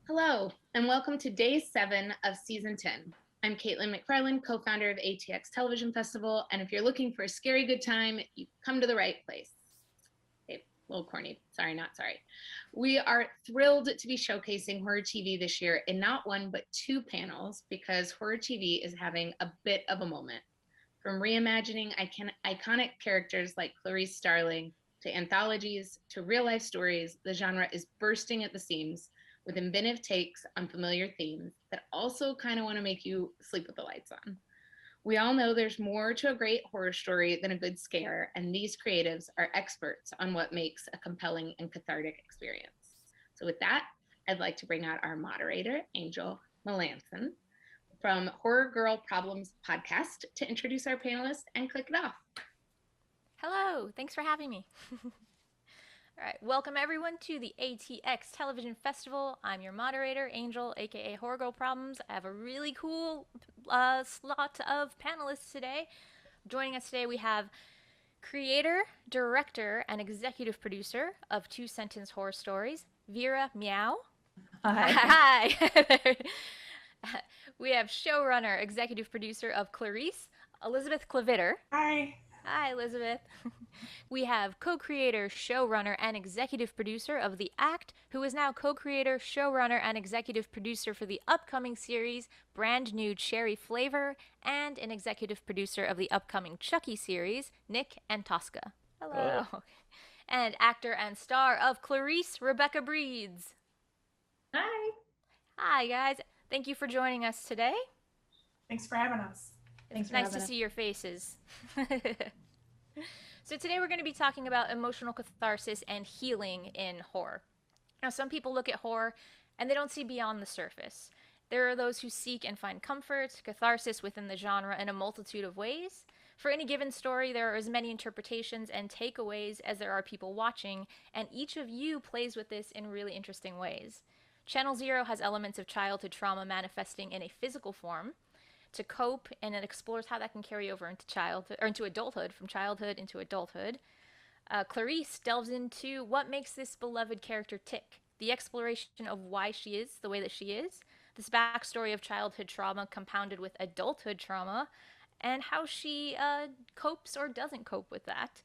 Hello, and welcome to day 7 of season 10. I'm Caitlin McFarland, co-founder of ATX Television Festival, and if you're looking for a scary good time, you've come to the right place. Okay, a little corny, sorry, not sorry. We are thrilled to be showcasing horror TV this year in not one, but 2 panels, because horror TV is having a bit of a moment. From reimagining iconic characters like Clarice Starling, to anthologies, to real-life stories, the genre is bursting at the seams with inventive takes on familiar themes that also kind of want to make you sleep with the lights on. We all know there's more to a great horror story than a good scare, and these creatives are experts on what makes a compelling and cathartic experience. So with that, I'd like to bring out our moderator, Angel Melanson, from Horror Girl Problems podcast to introduce our panelists and kick it off. Hello, thanks for having me. All right, welcome everyone to the ATX Television Festival. I'm your moderator, Angel, aka Horror Girl Problems. I have a really cool slot of panelists today. Joining us today, we have creator, director, and executive producer of Two Sentence Horror Stories, Vera Miao. Hi. Hi. We have showrunner, executive producer of Clarice, Elizabeth Klavitter. Hi. Hi, Elizabeth. We have co-creator, showrunner, and executive producer of The Act, who is now co-creator, showrunner, and executive producer for the upcoming series Brand New Cherry Flavor, and an executive producer of the upcoming Chucky series, Nick and Tosca. Hello. And actor and star of Clarice, Rebecca Breeds. Hi. Hi, guys. Thank you for joining us today. Thanks for having us. It's nice to see your faces. So today we're going to be talking about emotional catharsis and healing in horror. Now, some people look at horror and they don't see beyond the surface. There are those who seek and find comfort, catharsis within the genre in a multitude of ways. For any given story, there are as many interpretations and takeaways as there are people watching, and each of you plays with this in really interesting ways. Channel Zero has elements of childhood trauma manifesting in a physical form to cope, and it explores how that can carry over into childhood or into adulthood, from childhood into adulthood. Clarice delves into what makes this beloved character tick, the exploration of why she is the way that she is, this backstory of childhood trauma compounded with adulthood trauma, and how she copes or doesn't cope with that.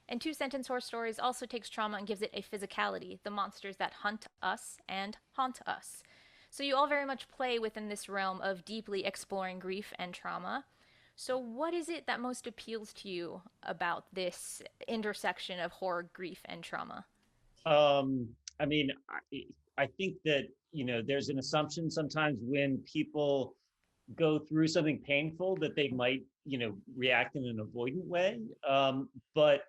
And Two Sentence Horror Stories also takes trauma and gives it a physicality, the monsters that hunt us and haunt us. So you all very much play within this realm of deeply exploring grief and trauma. So what is it that most appeals to you about this intersection of horror, grief, and trauma? I mean, I think that, there's an assumption sometimes when people go through something painful that they might, react in an avoidant way. But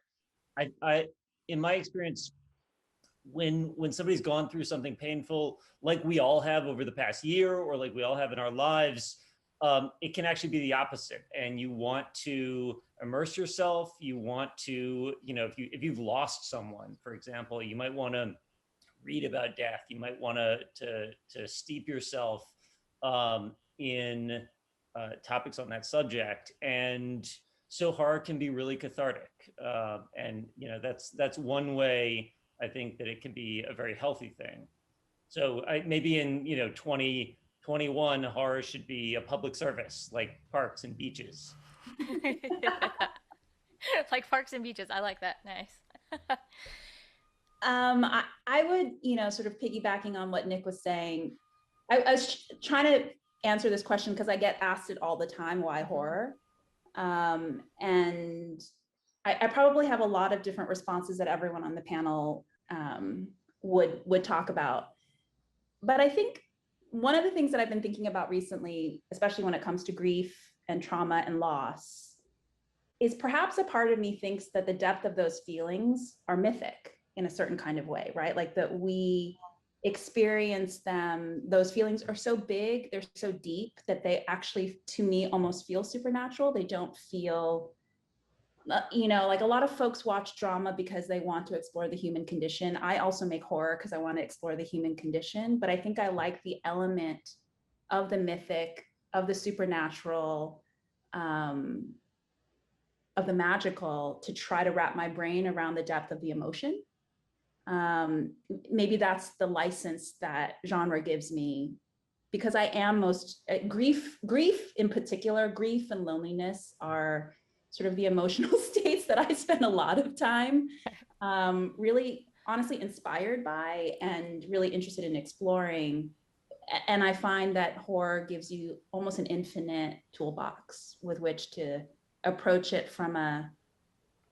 I, in my experience, when somebody's gone through something painful, like we all have over the past year, or like we all have in our lives, it can actually be the opposite. And you want to immerse yourself. You want to, if you've lost someone, for example, you might want to read about death. You might want to steep yourself in topics on that subject. And so horror can be really cathartic. And that's one way I think that it can be a very healthy thing. So maybe in 2021, horror should be a public service, like parks and beaches. Like parks and beaches. I like that. Nice. I would, sort of piggybacking on what Nick was saying, I was trying to answer this question because I get asked it all the time, why horror? And I probably have a lot of different responses that everyone on the panel would talk about. But I think one of the things that I've been thinking about recently, especially when it comes to grief and trauma and loss, is perhaps a part of me thinks that the depth of those feelings are mythic in a certain kind of way, right? Like that we experience them, those feelings are so big, they're so deep that they actually, to me, almost feel supernatural. They don't feel, like a lot of folks watch drama because they want to explore the human condition. I also make horror because I want to explore the human condition, but I think I like the element of the mythic, of the supernatural, of the magical, to try to wrap my brain around the depth of the emotion. Maybe that's the license that genre gives me, because I am most grief in particular, grief and loneliness are sort of the emotional states that I spend a lot of time really honestly inspired by and really interested in exploring. And I find that horror gives you almost an infinite toolbox with which to approach it from a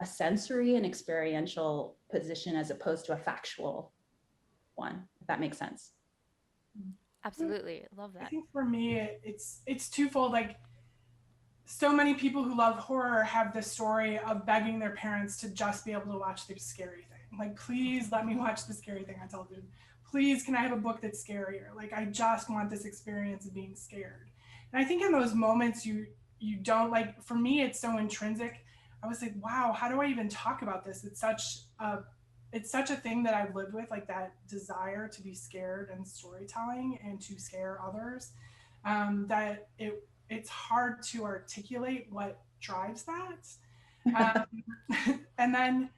sensory and experiential position as opposed to a factual one, if that makes sense. Absolutely. Love I that. think for me, it's twofold. Like, so many people who love horror have the story of begging their parents to just be able to watch the scary thing. Like, please let me watch the scary thing on television. Please, can I have a book that's scarier? Like, I just want this experience of being scared. And I think in those moments, you don't, like, for me, it's so intrinsic. I was like, wow, how do I even talk about this? It's such a thing that I've lived with, like that desire to be scared and storytelling and to scare others, that it's hard to articulate what drives that. And then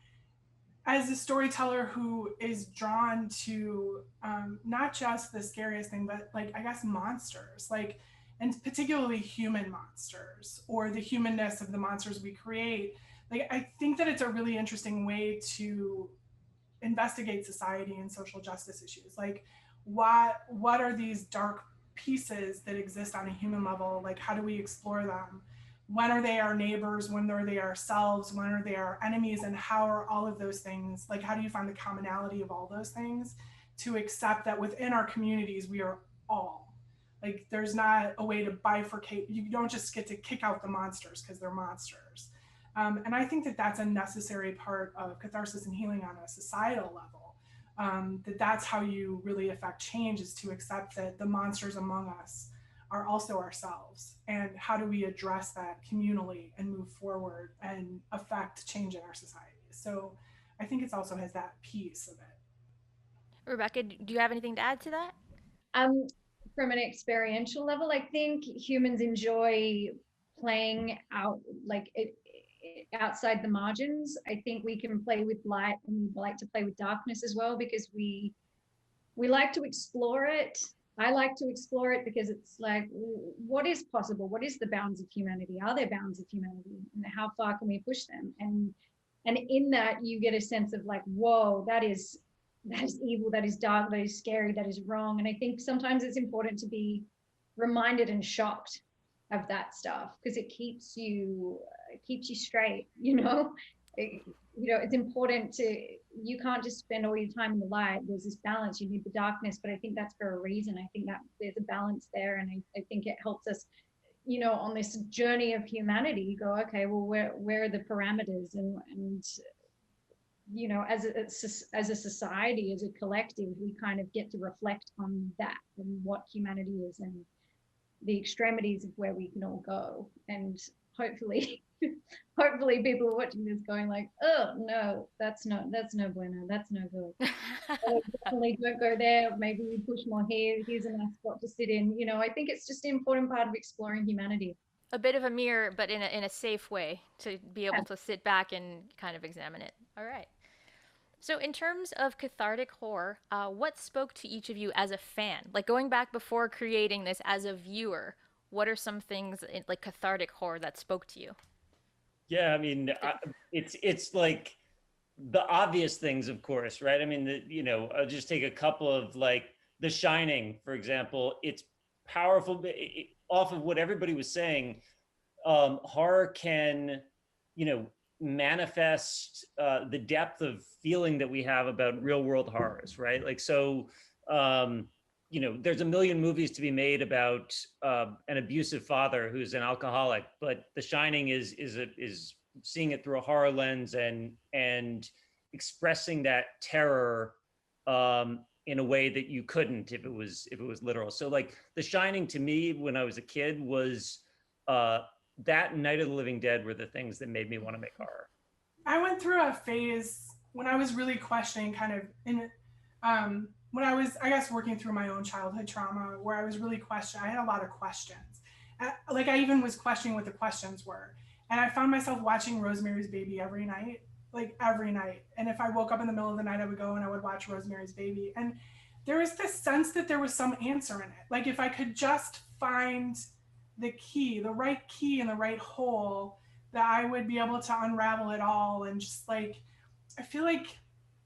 as a storyteller who is drawn to not just the scariest thing, but like, I guess, monsters, like, and particularly human monsters, or the humanness of the monsters we create. Like, I think that it's a really interesting way to investigate society and social justice issues. Like, what are these dark pieces that exist on a human level? Like, how do we explore them? When are they our neighbors? When are they ourselves? When are they our enemies? And how are all of those things, like, how do you find the commonality of all those things to accept that within our communities we are all, like, there's not a way to bifurcate. You don't just get to kick out the monsters because they're monsters. And I think that that's a necessary part of catharsis and healing on a societal level. That's how you really affect change, is to accept that the monsters among us are also ourselves. And how do we address that communally and move forward and affect change in our society? So I think it also has that piece of it. Rebecca, do you have anything to add to that? From an experiential level, I think humans enjoy playing out, like, outside the margins. I think we can play with light, and we like to play with darkness as well, because we like to explore it. I like to explore it because it's like, what is possible? What is the bounds of humanity? Are there bounds of humanity? And how far can we push them? And in that, you get a sense of like, whoa, that is evil, that is dark, that is scary, that is wrong. And I think sometimes it's important to be reminded and shocked of that stuff, because it keeps you straight, it's important you can't just spend all your time in the light. There's this balance. You need the darkness, but I think that's for a reason. I think that there's a balance there, and I think it helps us, on this journey of humanity. You go, okay, well, where are the parameters, and as a society, as a collective, we kind of get to reflect on that and what humanity is, and the extremities of where we can all go. And hopefully people are watching this going like, oh no, that's no bueno, that's no good. Definitely don't go there. Maybe we push more here. Here's a nice spot to sit in. I think it's just an important part of exploring humanity. A bit of a mirror, but in a safe way, to be able to sit back and kind of examine it. All right. So in terms of cathartic horror, what spoke to each of you as a fan? Like, going back before creating this as a viewer, what are some things like cathartic horror that spoke to you? Yeah, I mean, it's like the obvious things, of course, right? I mean, I'll just take a couple of, like, The Shining, for example. It's powerful. Off of what everybody was saying, horror can, manifest the depth of feeling that we have about real world horrors, right? Like, so, there's a million movies to be made about an abusive father who's an alcoholic, but The Shining is seeing it through a horror lens and expressing that terror in a way that you couldn't if it was literal. So, like, The Shining to me when I was a kid was that Night of the Living Dead were the things that made me want to make horror. I went through a phase when I was really questioning, kind of when I was, I guess, working through my own childhood trauma, where I was really questioning. I had a lot of questions, Like I even was questioning what the questions were. And I found myself watching Rosemary's Baby every night, like every night. And if I woke up in the middle of the night, I would go and I would watch Rosemary's Baby. And there was this sense that there was some answer in it. Like if I could just find the key, the right key in the right hole, that I would be able to unravel it all. And just like, I feel like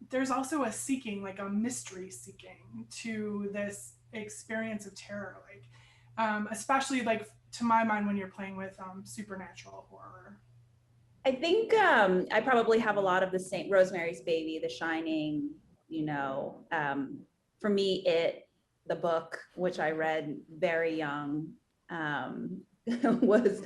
there's also a seeking, like a mystery seeking to this experience of terror, like especially like to my mind when you're playing with supernatural horror. I think I probably have a lot of the same. Rosemary's Baby, The Shining, you know, for me, the book, which I read very young, was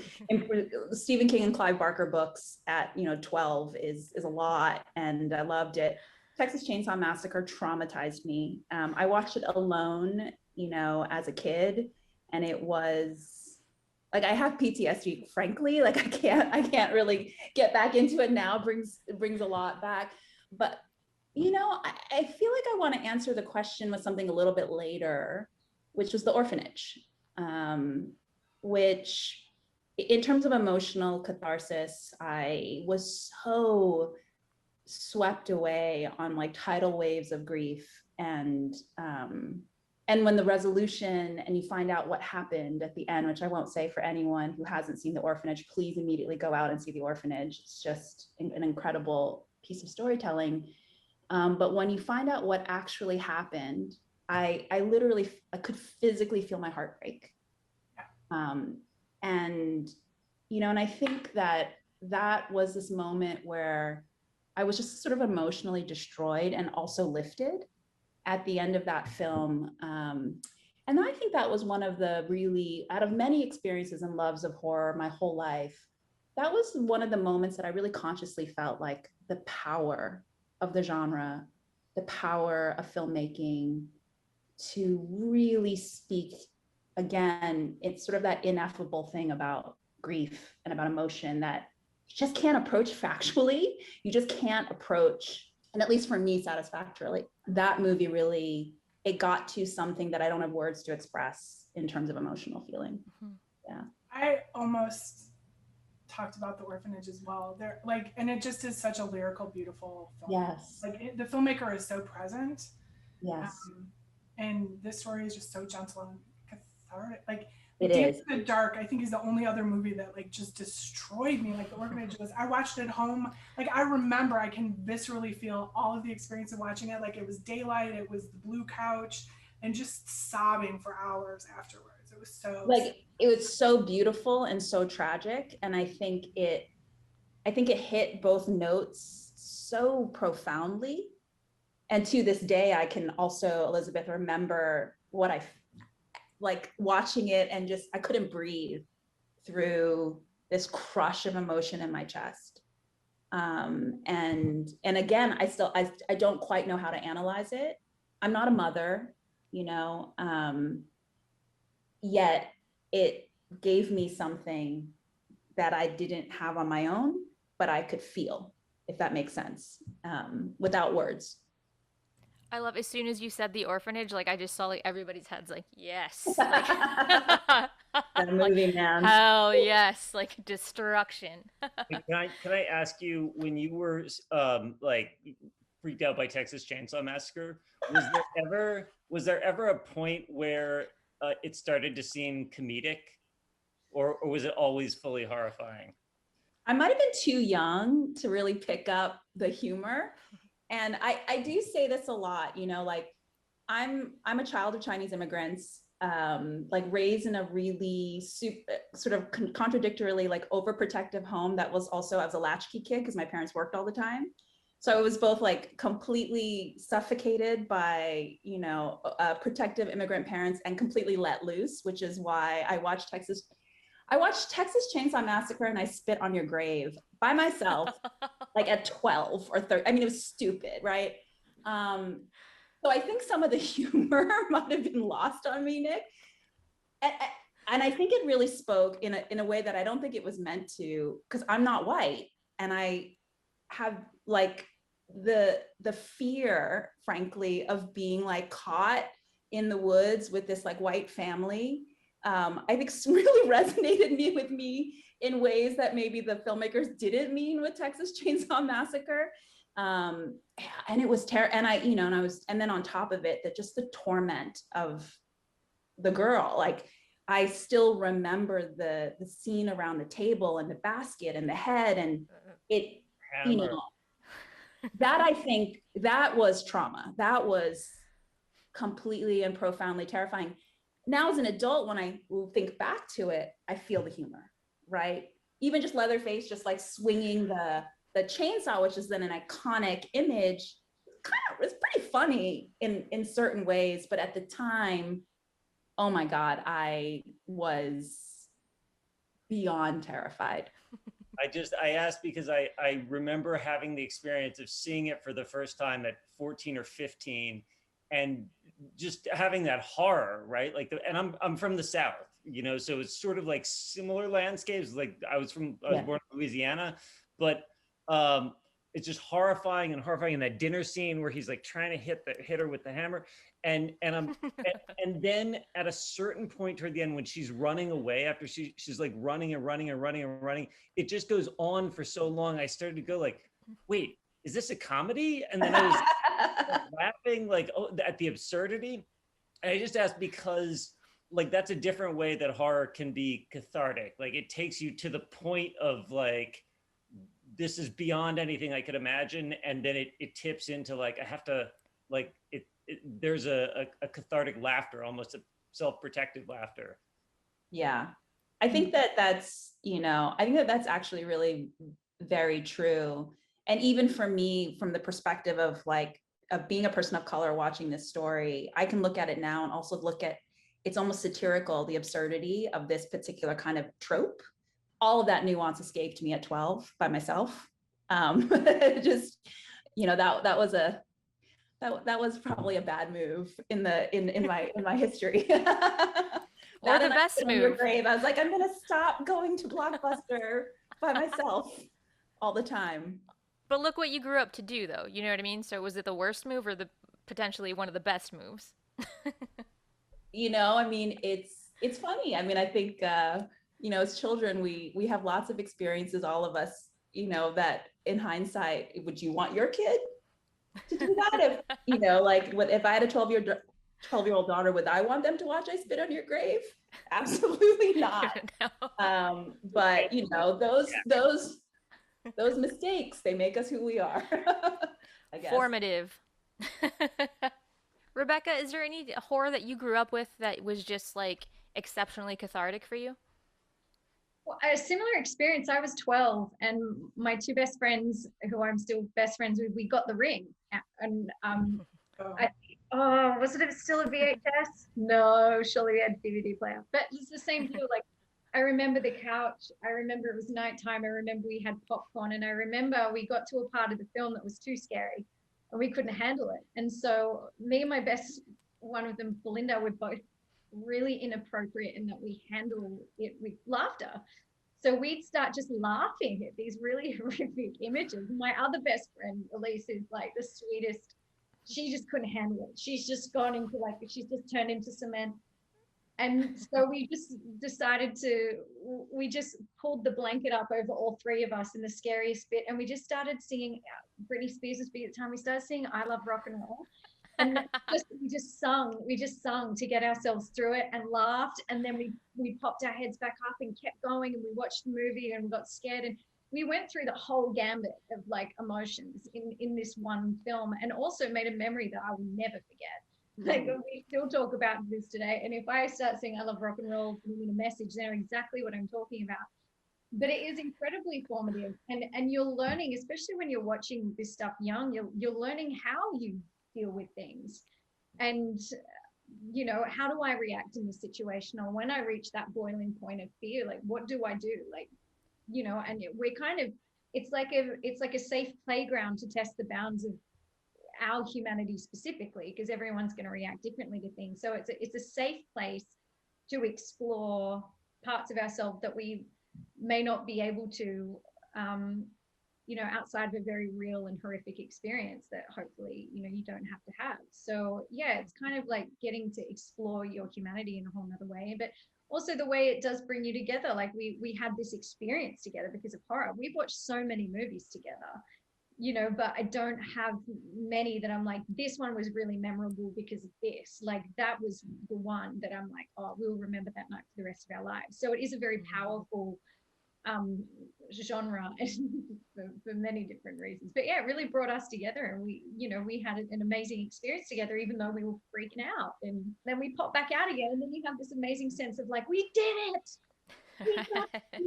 Stephen King and Clive Barker books at 12 is a lot, and I loved it. Texas Chainsaw Massacre traumatized me. I watched it alone, as a kid, and it was like I have PTSD, frankly. Like I can't really get back into it now. Brings a lot back, but I feel like I want to answer the question with something a little bit later, which was The Orphanage, which in terms of emotional catharsis, I was so swept away on like tidal waves of grief, and when the resolution and you find out what happened at the end, which I won't say for anyone who hasn't seen The Orphanage, please immediately go out and see The Orphanage. It's just an incredible piece of storytelling. But when you find out what actually happened, I could physically feel my heart break. And I think that was this moment where I was just sort of emotionally destroyed and also lifted at the end of that film. And I think that was one of the really, out of many experiences and loves of horror my whole life, that was one of the moments that I really consciously felt like the power of the genre, the power of filmmaking to really speak, again, it's sort of that ineffable thing about grief and about emotion that you just can't approach factually. You just can't approach, and at least for me, satisfactorily. That movie really, it got to something that I don't have words to express in terms of emotional feeling. Mhm. Yeah. I almost talked about The Orphanage as well. There, like, and it just is such a lyrical, beautiful film. Yes. Like the filmmaker is so present. Yes. And this story is just so gentle and cathartic. Like It Dance is. in the Dark, I think is the only other movie that like just destroyed me. Like The Orphanage was, I watched it at home. Like I remember, I can viscerally feel all of the experience of watching it. Like it was daylight, it was the blue couch, and just sobbing for hours afterwards. It was so Like it was so beautiful and so tragic, and I think it hit both notes so profoundly. And to this day, I can also, Elizabeth, remember what I like watching it, and just I couldn't breathe through this crush of emotion in my chest. And again, I don't quite know how to analyze it. I'm not a mother, yet it gave me something that I didn't have on my own, but I could feel, if that makes sense, without words. I love, as soon as you said The Orphanage, like I just saw like everybody's heads like, yes. Like, That movie, man. hell yes, like destruction. Can I ask you, when you were like freaked out by Texas Chainsaw Massacre, was there ever a point where it started to seem comedic, or was it always fully horrifying? I might have been too young to really pick up the humor. And I do say this a lot, like I'm a child of Chinese immigrants, like raised in a really sort of contradictorily like overprotective home that was also, I was a latchkey kid because my parents worked all the time. So I was both like completely suffocated by, protective immigrant parents and completely let loose, which is why I watched Texas Chainsaw Massacre and I Spit on Your Grave by myself, like at 12 or 13. I mean, it was stupid, right? So I think some of the humor might have been lost on me, Nick. And I think it really spoke in a way that I don't think it was meant to, because I'm not white. And I have like the fear, frankly, of being like caught in the woods with this like white family I think really resonated with me in ways that maybe the filmmakers didn't mean with Texas Chainsaw Massacre. And it was and then on top of it, that just the torment of the girl, like I still remember the scene around the table and the basket and the head, and it, you know, that I think that was trauma. That was completely and profoundly terrifying. Now as an adult, when I think back to it, I feel the humor, right? Even just Leatherface, just like swinging the chainsaw, which is then an iconic image, kind of was pretty funny in certain ways. But at the time, oh my God, I was beyond terrified. I asked because I remember having the experience of seeing it for the first time at 14 or 15 and just having that horror, right? Like, and I'm from the South, you know, so it's sort of like similar landscapes. Like I was born in Louisiana, but it's just horrifying and horrifying. In that dinner scene where he's like trying to hit her with the hammer, and then at a certain point toward the end when she's running away after she's like running, it just goes on for so long. I started to go like, wait, is this a comedy? And then I was laughing like at the absurdity. And I just asked because like that's a different way that horror can be cathartic. Like it takes you to the point of like, this is beyond anything I could imagine. And then it tips into like, I have to like, there's a cathartic laughter, almost a self-protective laughter. Yeah. I think that's, I think that's actually really very true. And even for me, from the perspective of being a person of color watching this story, I can look at it now and also look at, it's almost satirical, the absurdity of this particular kind of trope. All of that nuance escaped me at 12 by myself. Just, that was probably a bad move in my history. Or the best move. Grave. I was like, I'm gonna stop going to Blockbuster by myself all the time. But look what you grew up to do, though. You know what I mean? So was it the worst move or the potentially one of the best moves? I mean, it's funny. I mean, I think as children, we have lots of experiences, all of us, that in hindsight, would you want your kid to do that? If I had a 12-year-old daughter, would I want them to watch I Spit on Your Grave? Absolutely not. But those mistakes, they make us who we are. I guess. Formative. Rebecca, is there any horror that you grew up with that was just like exceptionally cathartic for you? Well, a similar experience. I was 12 and my two best friends, who I'm still best friends with, we got The Ring. And was it still a VHS? No, surely we had a DVD player. But it's the same deal. Like, I remember the couch. I remember it was nighttime. I remember we had popcorn. And I remember we got to a part of the film that was too scary and we couldn't handle it. And so me and my best, one of them, Belinda, were both really inappropriate in that we handle it with laughter. So we'd start just laughing at these really horrific images. My other best friend, Elise, is like the sweetest. She just couldn't handle it. She's just gone into she's just turned into cement. And so we just decided we just pulled the blanket up over all three of us in the scariest bit. And we just started singing Britney Spears' beat at the time. We started singing I Love Rock and Roll. And we just sung to get ourselves through it and laughed. And then we popped our heads back up and kept going. And we watched the movie and got scared. And we went through the whole gambit of emotions in this one film, and also made a memory that I will never forget. We still talk about this today. And if I start saying I love rock and roll in a message, they know exactly what I'm talking about. But it is incredibly formative, and you're learning, especially when you're watching this stuff young, you're learning how you deal with things, and how do I react in this situation, or when I reach that boiling point of fear, what do I do? And we're kind of, it's like a safe playground to test the bounds of our humanity specifically, because everyone's going to react differently to things. So it's a safe place to explore parts of ourselves that we may not be able to, outside of a very real and horrific experience that hopefully, you don't have to have. So yeah, it's kind of like getting to explore your humanity in a whole nother way. But also the way it does bring you together. Like we had this experience together because of horror. We've watched so many movies together, you know, but I don't have many that I'm like, this one was really memorable because of this. Like that was the one that I'm like, oh, we'll remember that night for the rest of our lives. So it is a very powerful genre for many different reasons. But yeah, it really brought us together, and we, you know, we had an amazing experience together, even though we were freaking out. And then we pop back out again, and then you have this amazing sense of like, we did it. We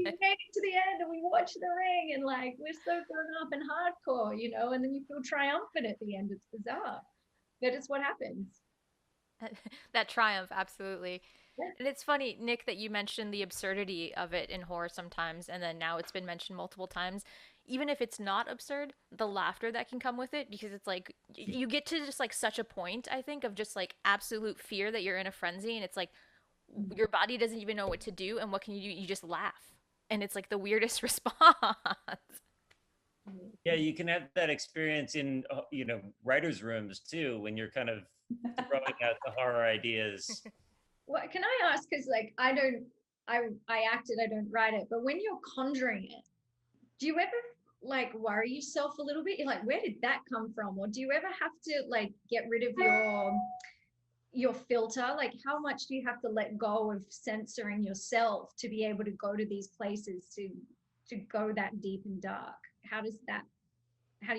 made it to the end, and we watched The Ring, and like we're so grown up and hardcore, you know. And then you feel triumphant at the end. It's bizarre, but it's what happens. That triumph, absolutely. Yeah. And it's funny, Nick, that you mentioned the absurdity of it in horror sometimes, and then now it's been mentioned multiple times. Even if it's not absurd, the laughter that can come with it, because it's like you get to just like such a point, I think, of just like absolute fear that you're in a frenzy, and it's like your body doesn't even know what to do, and what can you do? You just laugh, and it's like the weirdest response. Yeah, you can have that experience in, you know, writers' rooms too, when you're kind of throwing out the horror ideas. What can I ask? Because like I act it, I don't write it. But when you're conjuring it, do you ever like worry yourself a little bit? You're like, where did that come from? Or do you ever have to like get rid of your filter? Like how much do you have to let go of censoring yourself to be able to go to these places to go that deep and dark? How do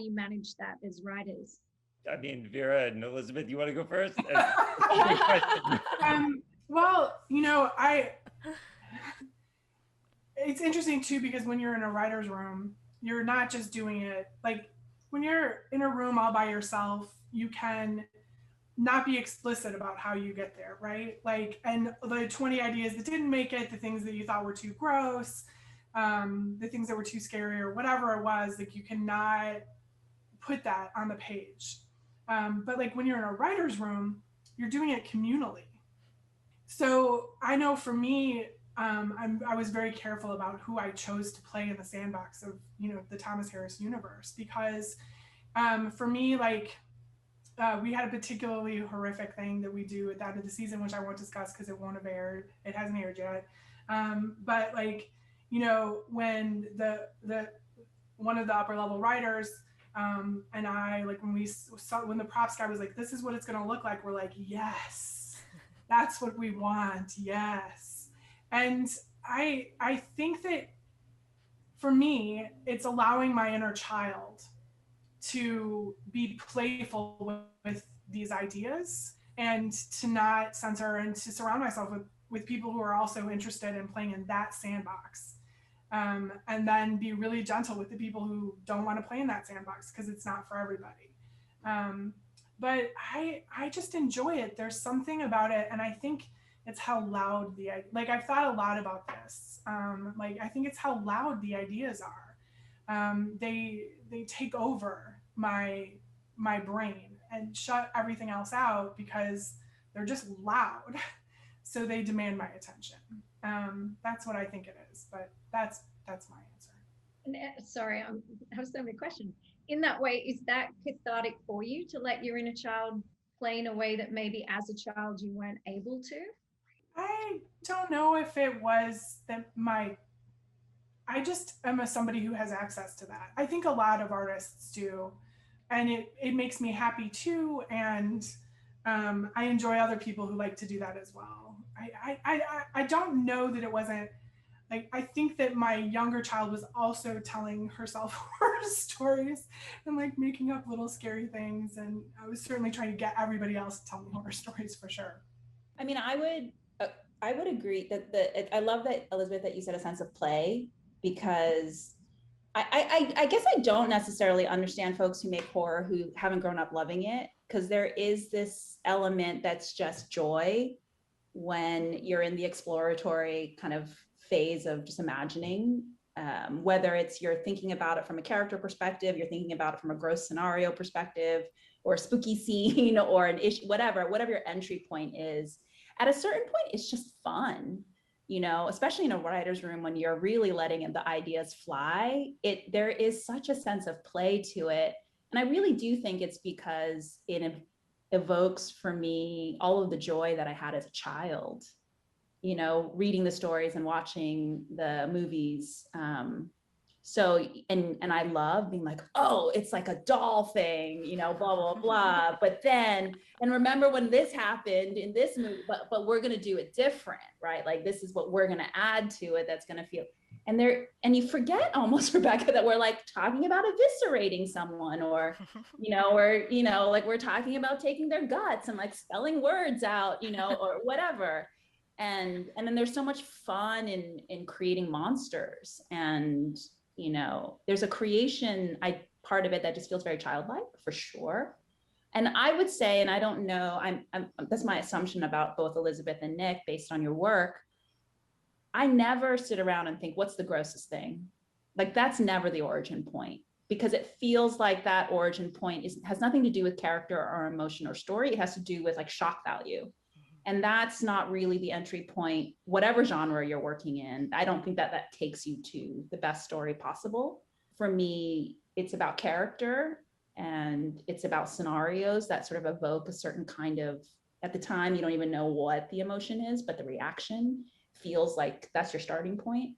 you manage that as writers? I mean, Vera and Elizabeth, you want to go first? Well, you know, it's interesting too, because when you're in a writer's room, you're not just doing it like when you're in a room all by yourself, you can not be explicit about how you get there, right? Like, and the 20 ideas that didn't make it, the things that you thought were too gross, the things that were too scary or whatever it was, like you cannot put that on the page. But like when you're in a writer's room, you're doing it communally. So I know for me, I was very careful about who I chose to play in the sandbox of, you know, the Thomas Harris universe, because for me, like we had a particularly horrific thing that we do at the end of the season, which I won't discuss because it won't have aired. It hasn't aired yet. But like, you know, when the one of the upper level writers and I, like when we saw, when the props guy was like, this is what it's going to look like, we're like, yes, that's what we want. Yes. And I think that for me, it's allowing my inner child to be playful with these ideas and to not censor, and to surround myself with people who are also interested in playing in that sandbox. And then be really gentle with the people who don't want to play in that sandbox, because it's not for everybody. But I just enjoy it. There's something about it. And I think it's how loud like I've thought a lot about this. Like I think it's how loud the ideas are. They take over my brain and shut everything else out because they're just loud. So they demand my attention. That's what I think it is, but that's my answer. And sorry, I have so many questions. In that way, is that cathartic for you to let your inner child play in a way that maybe as a child you weren't able to? I don't know if it was that I just am somebody who has access to that. I think a lot of artists do, and it makes me happy too. And I enjoy other people who like to do that as well. I don't know that it wasn't like, I think that my younger child was also telling herself horror stories and like making up little scary things. And I was certainly trying to get everybody else to tell me horror stories for sure. I mean, I would agree that I love that, Elizabeth, that you said a sense of play, because I guess I don't necessarily understand folks who make horror who haven't grown up loving it, because there is this element that's just joy when you're in the exploratory kind of phase of just imagining, whether it's you're thinking about it from a character perspective, you're thinking about it from a gross scenario perspective, or a spooky scene, or an issue, whatever your entry point is. At a certain point, it's just fun, you know, especially in a writer's room when you're really letting the ideas fly. There is such a sense of play to it. And I really do think it's because it evokes for me all of the joy that I had as a child, reading the stories and watching the movies. So, and I love being like, oh, it's like a doll thing, blah, blah, blah. But then, and remember when this happened in this movie, but we're going to do it different, right? Like, this is what we're going to add to it that's going to feel, and you forget almost, Rebecca, that we're like talking about eviscerating someone or, like we're talking about taking their guts and like spelling words out, or whatever. And then there's so much fun in creating monsters, and there's a creation part of it that just feels very childlike, for sure. And I would say, and I don't know, that's my assumption about both Elizabeth and Nick based on your work. I never sit around and think, what's the grossest thing? Like, that's never the origin point, because it feels like that origin point has nothing to do with character or emotion or story. It has to do with like shock value. And that's not really the entry point, whatever genre you're working in. I don't think that takes you to the best story possible. For me, it's about character, and it's about scenarios that sort of evoke a certain kind of, at the time, you don't even know what the emotion is, but the reaction feels like that's your starting point.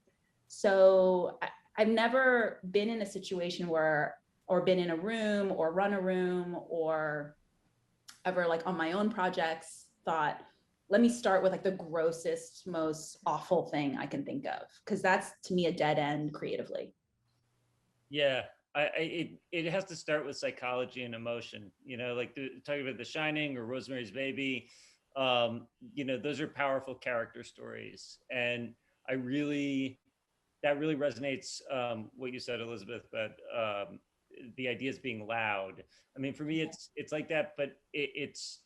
So I've never been in a situation or been in a room or run a room or ever like on my own projects thought, let me start with like the grossest, most awful thing I can think of, because that's to me a dead end creatively. Yeah, it has to start with psychology and emotion. Like talking about The Shining or Rosemary's Baby. Those are powerful character stories, and that really resonates. What you said, Elizabeth, but the ideas being loud. I mean, for me, it's like that, but it's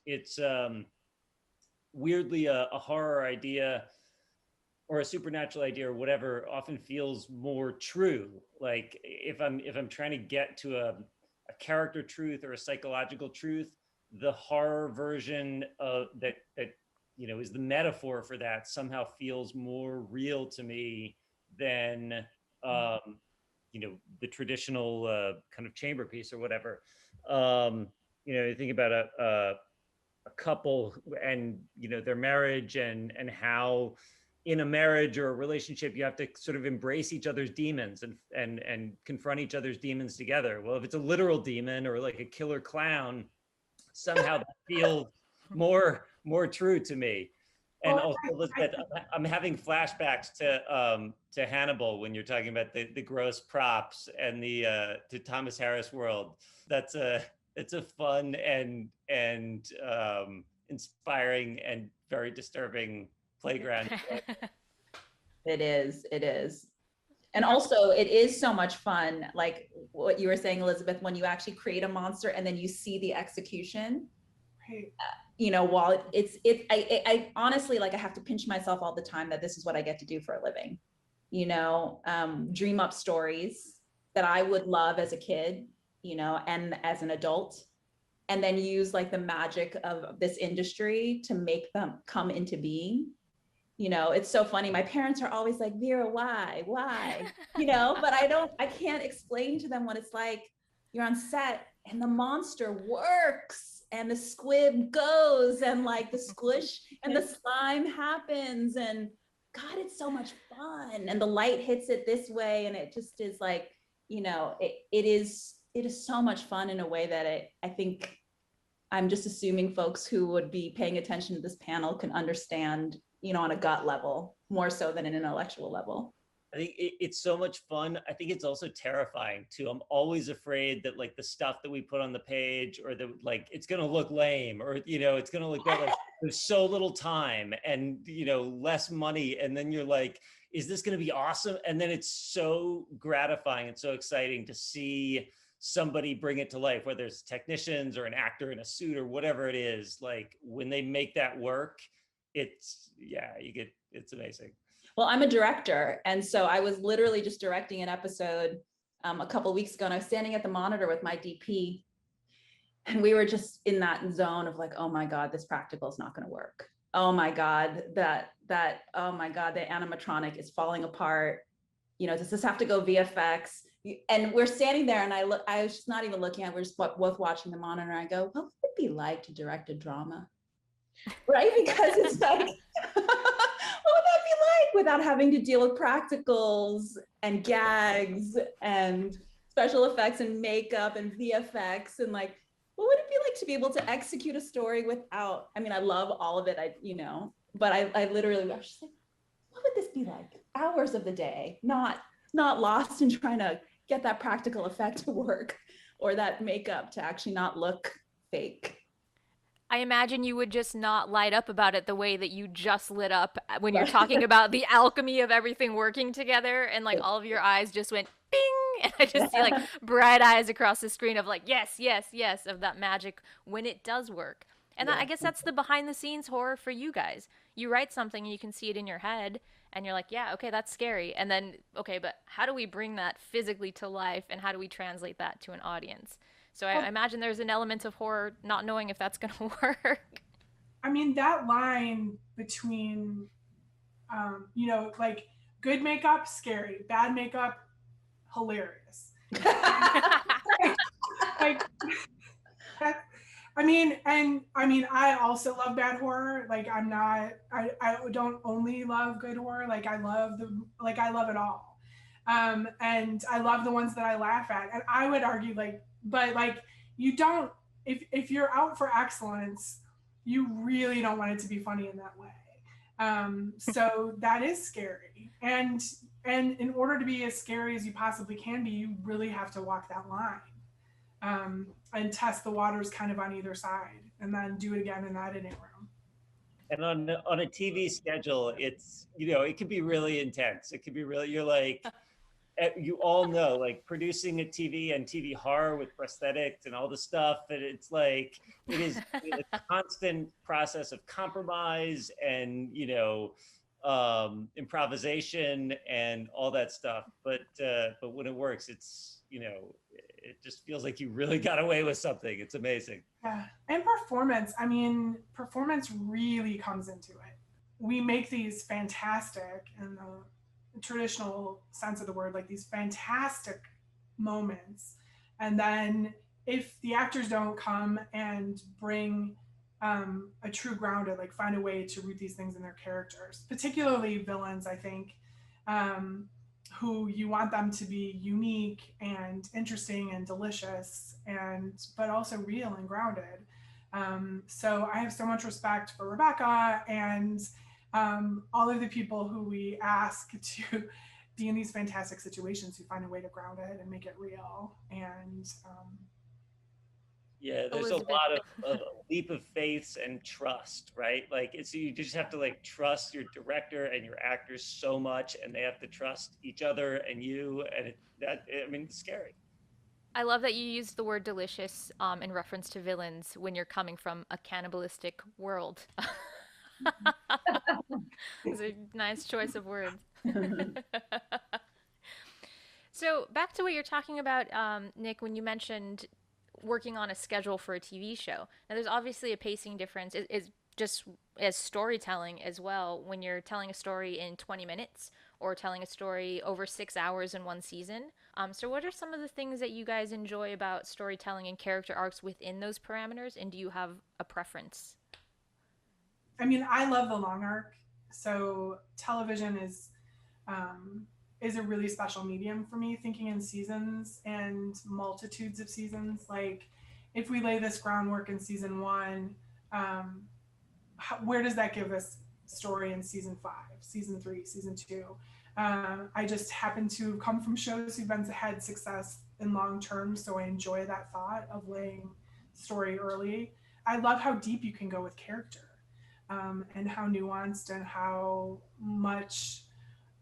weirdly a horror idea or a supernatural idea or whatever often feels more true. Like if I'm trying to get to a character truth or a psychological truth, the horror version of that is the metaphor for that somehow feels more real to me than the traditional kind of chamber piece or whatever. You think about a couple and their marriage and how in a marriage or a relationship you have to sort of embrace each other's demons and confront each other's demons together. Well, if it's a literal demon or like a killer clown, somehow that feels more to me. And also, Elizabeth, I'm having flashbacks to Hannibal when you're talking about the gross props and the to Thomas Harris world. It's a fun and inspiring and very disturbing playground. It is. And also it is so much fun, like what you were saying, Elizabeth, when you actually create a monster and then you see the execution. Right. While I honestly, like, I have to pinch myself all the time that this is what I get to do for a living, dream up stories that I would love as a kid, and as an adult, and then use like the magic of this industry to make them come into being. It's so funny. My parents are always like, Vera, why? But I can't explain to them what it's like. You're on set and the monster works and the squib goes and like the squish and the slime happens, and God, it's so much fun. And the light hits it this way. And it just is like, it is so much fun in a way that I think I'm just assuming folks who would be paying attention to this panel can understand, on a gut level, more so than an intellectual level. I think it's so much fun. I think it's also terrifying too. I'm always afraid that like the stuff that we put on the page or that like it's going to look lame or, it's going to look bad. Like there's so little time and, less money. And then you're like, is this going to be awesome? And then it's so gratifying and so exciting to see somebody bring it to life, whether it's technicians or an actor in a suit or whatever it is. Like when they make that work, it's amazing. Well, I'm a director. And so I was literally just directing an episode a couple of weeks ago, and I was standing at the monitor with my DP, and we were just in that zone of like, oh my God, this practical is not going to work. Oh my God, oh my God, the animatronic is falling apart. Does this have to go VFX? And we're standing there, and I was just not even looking at, we're just both watching the monitor. I go, what would it be like to direct a drama? Right? Because it's like, what would without having to deal with practicals and gags and special effects and makeup and VFX and like, what would it be like to be able to execute a story without, I mean, I love all of it, but I literally was just like, what would this be like? Hours of the day, not lost in trying to get that practical effect to work or that makeup to actually not look fake. I imagine you would just not light up about it the way that you just lit up when you're talking about the alchemy of everything working together, and like all of your eyes just went bing, and I just see like bright eyes across the screen of like, yes, yes, yes, of that magic when it does work. And I guess that's the behind the scenes horror for you guys. You write something and you can see it in your head and you're like, yeah, okay, that's scary. And then, okay, but how do we bring that physically to life and how do we translate that to an audience? So I imagine there's an element of horror not knowing if that's going to work. I mean, that line between, like good makeup, scary, bad makeup, hilarious. like that, I also love bad horror. Like I don't only love good horror. Like I love it all. And I love the ones that I laugh at. And I would argue but you don't, if you're out for excellence, you really don't want it to be funny in that way. So that is scary. And in order to be as scary as you possibly can be, you really have to walk that line. And test the waters kind of on either side, and then do it again in that editing room. And on a TV schedule, it's, it can be really intense. It can be really, you're like, you all know, like producing a TV and TV horror with prosthetics and all the stuff, and it's like, it is a constant process of compromise and, improvisation and all that stuff. But when it works, it's, it just feels like you really got away with something. It's amazing. Yeah, and performance really comes into it. We make these fantastic, in the traditional sense of the word, like these fantastic moments. And then if the actors don't come and bring a true grounded, like find a way to root these things in their characters, particularly villains, I think, who you want them to be unique and interesting and delicious, but also real and grounded. So I have so much respect for Rebecca and all of the people who we ask to be in these fantastic situations who find a way to ground it and make it real. And yeah, there's Elizabeth. a lot of leap of faith and trust, right? Like it's, you just have to like trust your director and your actors so much, and they have to trust each other and you, and it's scary. I love that you used the word delicious in reference to villains when you're coming from a cannibalistic world. It's a nice choice of words. So back to what you're talking about, Nick, when you mentioned working on a schedule for a TV show. Now there's obviously a pacing difference. It's just as storytelling as well when you're telling a story in 20 minutes or telling a story over 6 hours in one season. So what are some of the things that you guys enjoy about storytelling and character arcs within those parameters? And do you have a preference? I love the long arc. So television is a really special medium for me, thinking in seasons and multitudes of seasons. Like if we lay this groundwork in season 1, where does that give us story in season 5, season 3, season 2? I just happen to come from shows who've had success in long term, so I enjoy that thought of laying story early. I love how deep you can go with character, and how nuanced and how much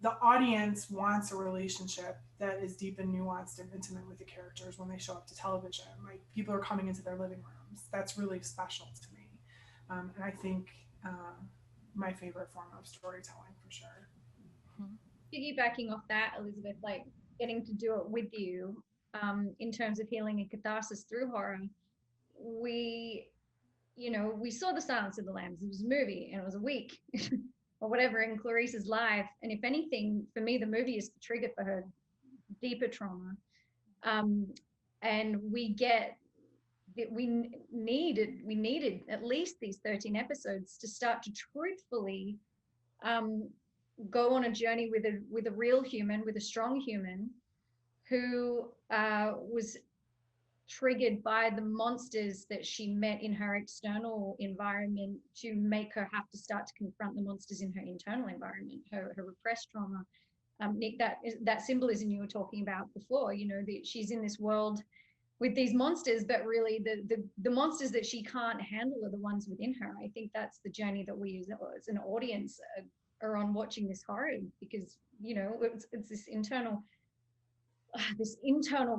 the audience wants a relationship that is deep and nuanced and intimate with the characters when they show up to television. Like people are coming into their living rooms. That's really special to me. And I think my favorite form of storytelling for sure. Piggybacking off that, Elizabeth, like getting to do it with you in terms of healing and catharsis through horror, we saw The Silence of the Lambs. It was a movie and it was a week or whatever in Clarice's life. And if anything, for me, the movie is the trigger for her deeper trauma. And we needed at least these 13 episodes to start to truthfully go on a journey with a real human, with a strong human, who was triggered by the monsters that she met in her external environment to make her have to start to confront the monsters in her internal environment, her repressed trauma. Nick, that symbolism you were talking about before, you know, that she's in this world with these monsters, but really the monsters that she can't handle are the ones within her. I think that's the journey that we as an audience are on watching this horror, because, you know, it's this internal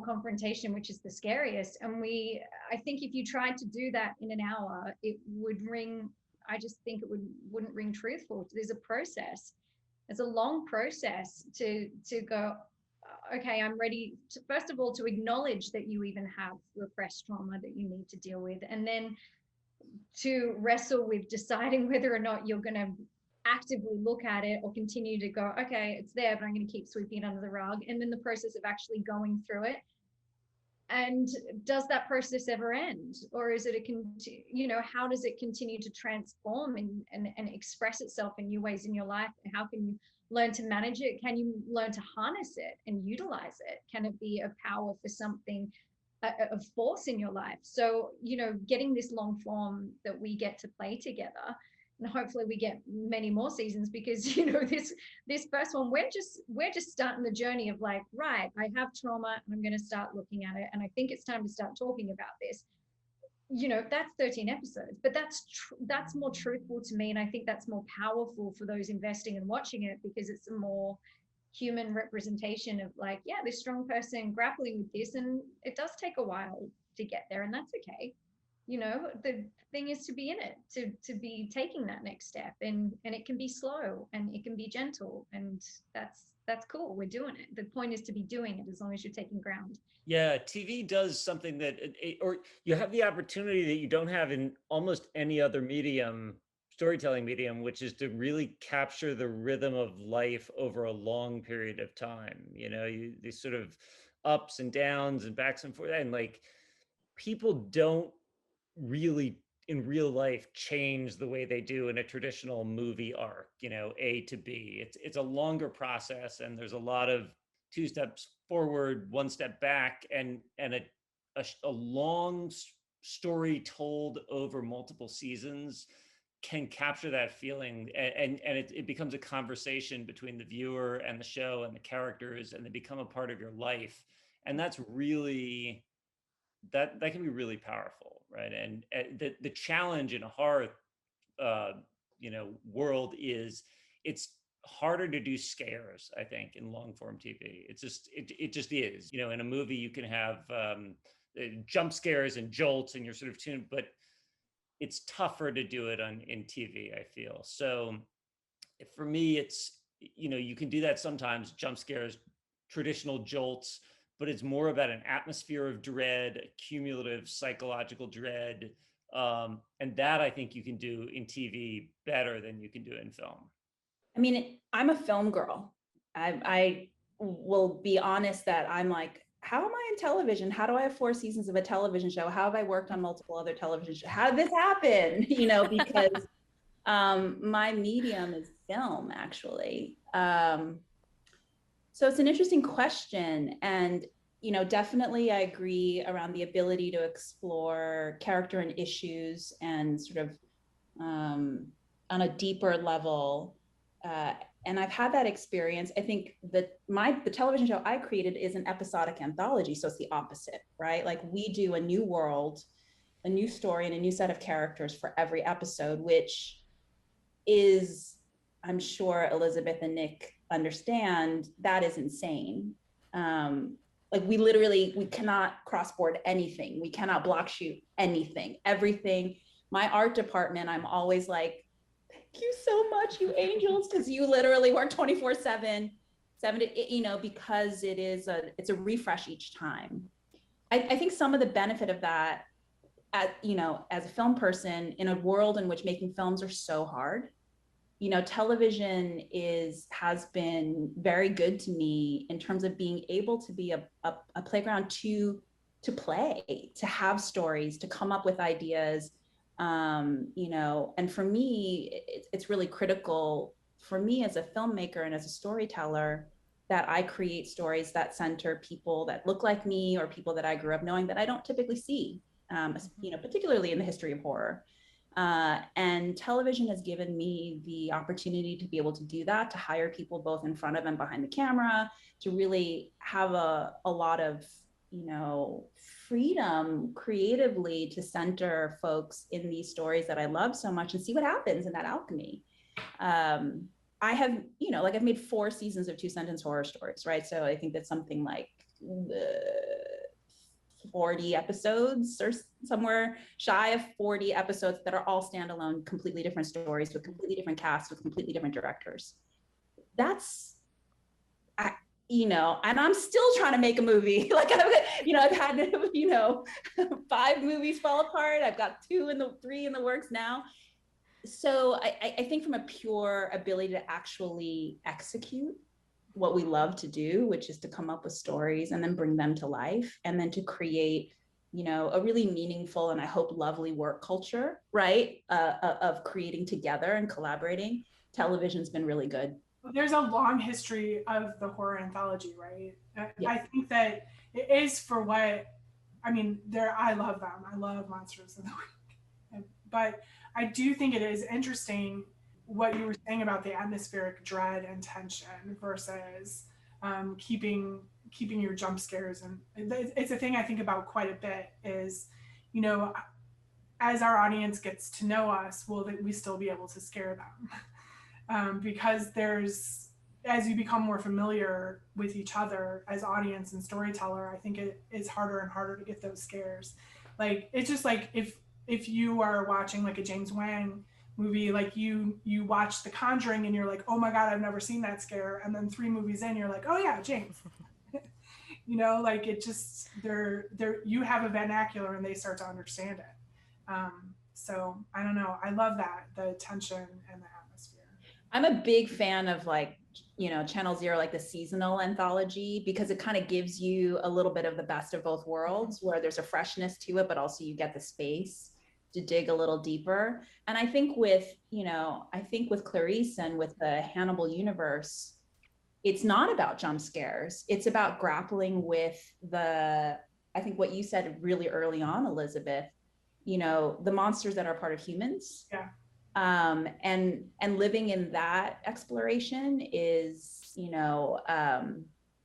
confrontation, which is the scariest. And I think if you tried to do that in an hour, it would ring, I just think it wouldn't ring truthful. There's a process. It's a long process to go, okay, I'm ready to, first of all, to acknowledge that you even have repressed trauma that you need to deal with, and then to wrestle with deciding whether or not you're going to actively look at it or continue to go, okay, it's there, but I'm going to keep sweeping it under the rug. And then the process of actually going through it. And does that process ever end? Or is it you know, how does it continue to transform and express itself in new ways in your life? How can you learn to manage it? Can you learn to harness it and utilize it? Can it be a power for something, a force in your life? So, you know, getting this long form that we get to play together, and hopefully we get many more seasons, because, you know, this first one, we're just starting the journey of like, right, I have trauma and I'm going to start looking at it, and I think it's time to start talking about this. You know, that's 13 episodes, but that's more truthful to me, and I think that's more powerful for those investing and watching it, because it's a more human representation of like, yeah, this strong person grappling with this, and it does take a while to get there, and that's okay. You know, the thing is to be in it, to be taking that next step, and it can be slow and it can be gentle, and that's cool. We're doing it. The point is to be doing it, as long as you're taking ground. Yeah, TV does something that, or you have the opportunity that you don't have in almost any other medium, storytelling medium, which is to really capture the rhythm of life over a long period of time. You know, these sort of ups and downs and backs and forth, and like, people don't really in real life change the way they do in a traditional movie arc, you know, A to B. It's a longer process, and there's a lot of 2 steps forward, 1 step back, and a long story told over multiple seasons can capture that feeling, and it becomes a conversation between the viewer and the show and the characters, and they become a part of your life. And that's really, that can be really powerful, right? And the challenge in a horror you know, world is it's harder to do scares, I think, in long form TV. It's just it just is. You know, in a movie you can have jump scares and jolts, and you're sort of tuned, but it's tougher to do it in TV, I feel. So for me, it's, you know, you can do that sometimes, jump scares, traditional jolts, but it's more about an atmosphere of dread, cumulative psychological dread. And that I think you can do in TV better than you can do in film. I mean, I'm a film girl. I will be honest that I'm like, how am I in television? How do I have 4 seasons of a television show? How have I worked on multiple other television shows? How did this happen? You know, because my medium is film, actually. So it's an interesting question. And, you know, definitely I agree around the ability to explore character and issues and sort of on a deeper level. And I've had that experience. I think that the television show I created is an episodic anthology. So it's the opposite, right? Like, we do a new world, a new story, and a new set of characters for every episode, which is, I'm sure Elizabeth and Nick understand, that is insane. Like, we cannot cross-board anything. We cannot block shoot anything, everything. My art department, I'm always like, thank you so much, you angels, because you literally work 24/7, you know, because it's a refresh each time. I think some of the benefit of that, you know, as a film person in a world in which making films are so hard, you know, television has been very good to me in terms of being able to be a playground to play, to have stories, to come up with ideas. You know, and for me, it's really critical for me as a filmmaker and as a storyteller, that I create stories that center people that look like me or people that I grew up knowing that I don't typically see, particularly in the history of horror. And television has given me the opportunity to be able to do that, to hire people both in front of and behind the camera, to really have a lot of, freedom creatively to center folks in these stories that I love so much and see what happens in that alchemy. I have, I've made 4 seasons of 2-sentence horror stories, right? So I think that's something like 40 episodes or somewhere shy of 40 episodes that are all standalone, completely different stories with completely different casts, with completely different directors. And I'm still trying to make a movie. Like I've had, 5 movies fall apart. I've got 3 in the works now. So I think from a pure ability to actually execute what we love to do, which is to come up with stories and then bring them to life, and then to create, a really meaningful and I hope lovely work culture, right? Of creating together and collaborating. Television's been really good. There's a long history of the horror anthology, right? Yes. I think that it is for what, I love them. I love Monsters of the Week. But I do think it is interesting what you were saying about the atmospheric dread and tension versus keeping your jump scares. And it's a thing I think about quite a bit is, as our audience gets to know us, will we still be able to scare them? Because as you become more familiar with each other as audience and storyteller, I think it is harder and harder to get those scares. Like, it's just like if you are watching like a James Wan movie, like you watch The Conjuring and you're like, oh my God, I've never seen that scare. And then 3 movies in, you're like, oh yeah, James. Like it just, you have a vernacular and they start to understand it. So I don't know. I love that, the tension and the atmosphere. I'm a big fan of Channel Zero, like the seasonal anthology, because it kind of gives you a little bit of the best of both worlds, where there's a freshness to it, but also you get the space to dig a little deeper. And I think with Clarice and with the Hannibal universe, it's not about jump scares. It's about grappling with I think what you said really early on, Elizabeth, the monsters that are part of humans. Yeah. And living in that exploration is,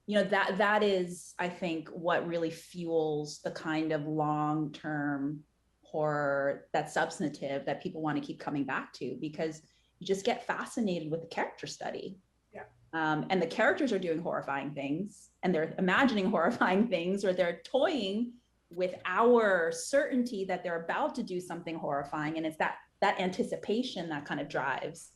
that is, I think, what really fuels the kind of long-term horror that's substantive that people want to keep coming back to, because you just get fascinated with the character study. Yeah. And the characters are doing horrifying things, and they're imagining horrifying things, or they're toying with our certainty that they're about to do something horrifying. And it's that anticipation that kind of drives.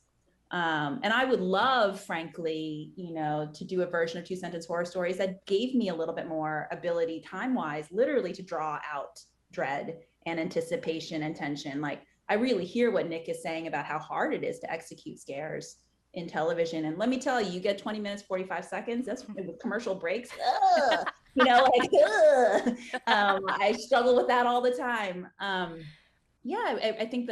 And I would love, frankly, to do a version of 2-sentence horror stories that gave me a little bit more ability time-wise, literally to draw out dread and anticipation and tension. Like, I really hear what Nick is saying about how hard it is to execute scares in television. And let me tell you, you get 20 minutes, 45 seconds, that's with commercial breaks. I struggle with that all the time. I think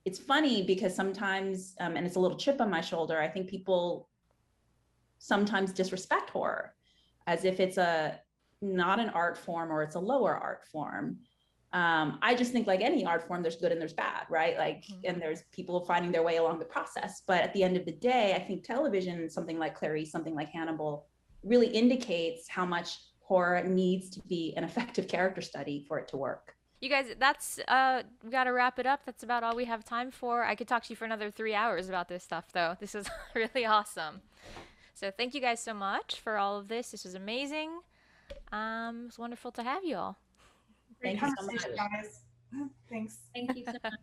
it's funny because sometimes, and it's a little chip on my shoulder, I think people sometimes disrespect horror as if it's not an art form or it's a lower art form. I just think, like any art form, there's good and there's bad, right? Like, and there's people finding their way along the process. But at the end of the day, I think television, something like Clarice, something like Hannibal, really indicates how much horror needs to be an effective character study for it to work. You guys, we got to wrap it up. That's about all we have time for. I could talk to you for another 3 hours about this stuff, though. This is really awesome. So thank you guys so much for all of this. This was amazing. It was wonderful to have you all. Great Thank you so much. conversation, guys. Thanks. Thank you so much.